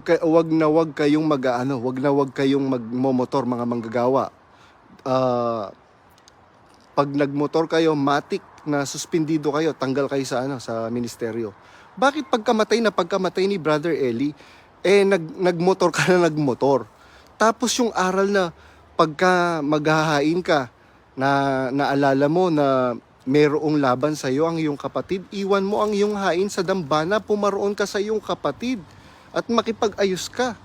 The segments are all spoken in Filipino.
Wag kayong wag kayong magmomotor mga manggagawa. Pag nagmotor kayo, matik na suspendido kayo, tanggal kayo sa ministeryo. Bakit pagkamatay ni Brother Eli, nagmotor ka na nagmotor. Tapos yung aral na pagka maghahain ka, na naalala mo na merong laban sa iyo ang iyong kapatid, iwan mo ang iyong hain sa dambana, pumaroon ka sa iyong kapatid at makipag-ayos ka.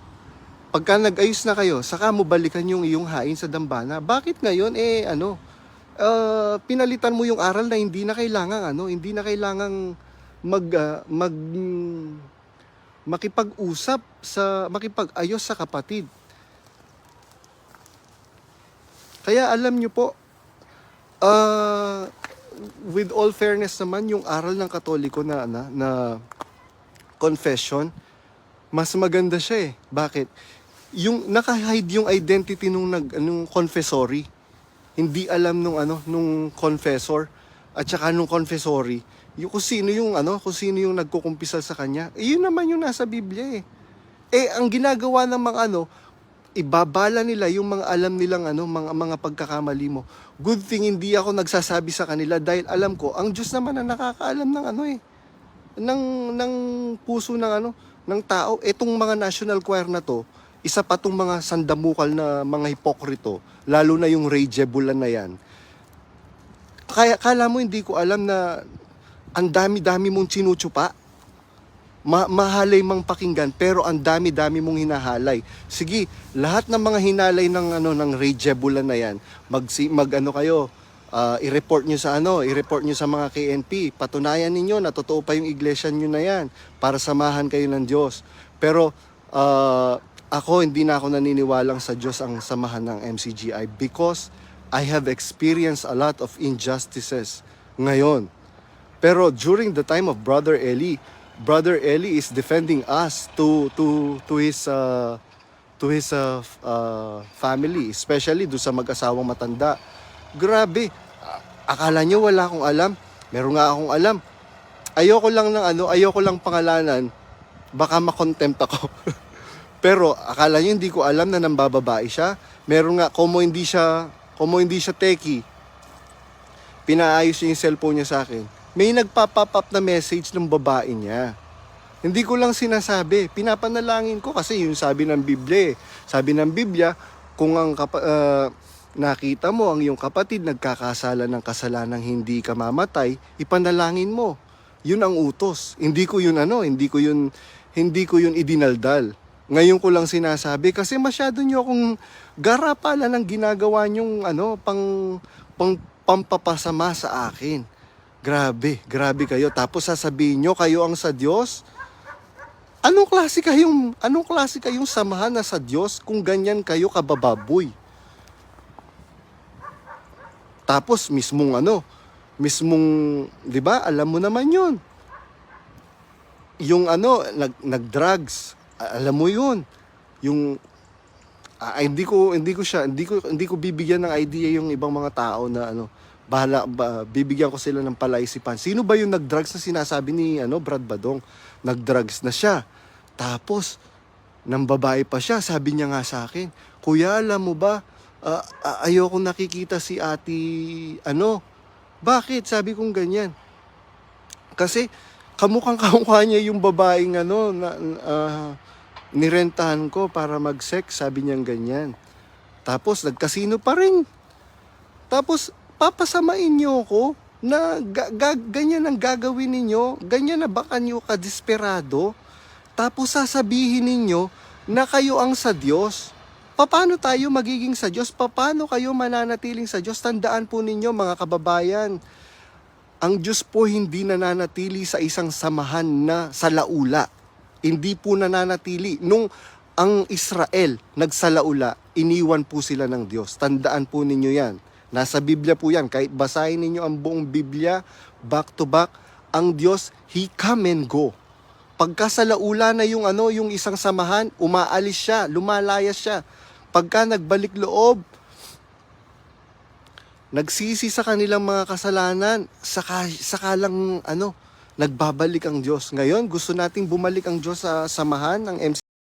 Pagka nag-ayos na kayo, saka mo balikan yung iyong hain sa dambana. Bakit ngayon pinalitan mo yung aral na hindi na kailangang makipag-ayos sa kapatid. Kaya alam nyo po, with all fairness naman, yung aral ng Katoliko na confession, mas maganda siya eh. Bakit? Yung naka-hide yung identity nung confessory. Hindi alam nung confessor at saka nung confessory, kung sino yung nagkukumpisal sa kanya. Yun naman yung nasa Biblia eh. Ang ginagawa ng mga ibabala nila yung mga alam nilang mga pagkakamali mo. Good thing hindi ako nagsasabi sa kanila dahil alam ko ang Diyos naman ang nakakaalam ng puso ng tao. Etong mga National Choir na to, isa pa tong mga sandamukal na mga hipokrito, lalo na yung Ray Jebulan na yan. Kala mo hindi ko alam na ang dami-dami mong sinutsupa. Mahalay mang pakinggan, pero ang dami-dami mong hinahalay. Sige, lahat ng mga hinalay ng Ray Jebulan na yan, i-report nyo sa mga KNP. Patunayan ninyo na totoo pa yung iglesia nyo na yan para samahan kayo ng Diyos. Pero hindi na ako naniniwalang sa Diyos ang samahan ng MCGI because I have experienced a lot of injustices ngayon. Pero during the time of Brother Eli is defending us to his family, especially do sa mag-asawang matanda. Grabe. Akala nyo wala akong alam? Meron nga akong alam. Ayoko lang pangalanan, baka makontempt ako. Pero akala nyo hindi ko alam na nambababae siya. Meron nga, como hindi siya techie, pinaayos niya yung cellphone niya sa akin. May nagpa-pop up na message ng babae niya. Hindi ko lang sinasabi, pinapanalangin ko kasi yung sabi ng Biblia. Sabi ng Biblia, kung nakita mo ang iyong kapatid nagkakasala ng kasalanang hindi ka mamatay, ipanalangin mo. Yun ang utos. Hindi ko yun idinaldal. Ngayon ko lang sinasabi kasi masyado niyo akong garapalan ng ginagawa niyong pampapasama sa akin. Grabe kayo. Tapos sasabihin nyo kayo ang sa Diyos? Anong klase kayong samahan na sa Diyos kung ganyan kayo kabababoy? Tapos mismong 'di ba? Alam mo naman 'yun. Yung nag-drugs, alam mo 'yun. Yung hindi ko bibigyan ng idea yung ibang mga tao na bibigyan ko sila ng palaisipan. Sino ba yung nag-drugs na sinasabi ni Brad Badong? Nag-drugs na siya. Tapos nang babae pa siya, sabi niya nga sa akin, "Kuya, alam mo ba, ayoko nakikita si ate Bakit?" Sabi kong ganyan. Kasi kamukhang niya yung babaeng nirentahan ko para mag-sex, sabi niya ganyan. Tapos nagkasino pa rin. Tapos papasamain niyo ako na ganyan ang gagawin ninyo, ganyan na ba kanyo kadesperado? Tapos sasabihin ninyo na kayo ang sa Diyos. Paano tayo magiging sa Diyos? Paano kayo mananatiling sa Diyos? Tandaan po ninyo mga kababayan, ang Diyos po hindi nananatili sa isang samahan na sa laula. Hindi po nananatili. Nung ang Israel nagsalaula, iniwan po sila ng Diyos. Tandaan po ninyo yan. Nasa Biblia po yan. Kahit basahin ninyo ang buong Biblia, back to back, ang Diyos, He come and go. Pagka sa laula na yung isang samahan, umaalis siya, lumalayas siya. Pagka nagbalik loob, nagsisi sa kanilang mga kasalanan, saka lang nagbabalik ang Diyos. Ngayon, gusto nating bumalik ang Diyos sa samahan ng MC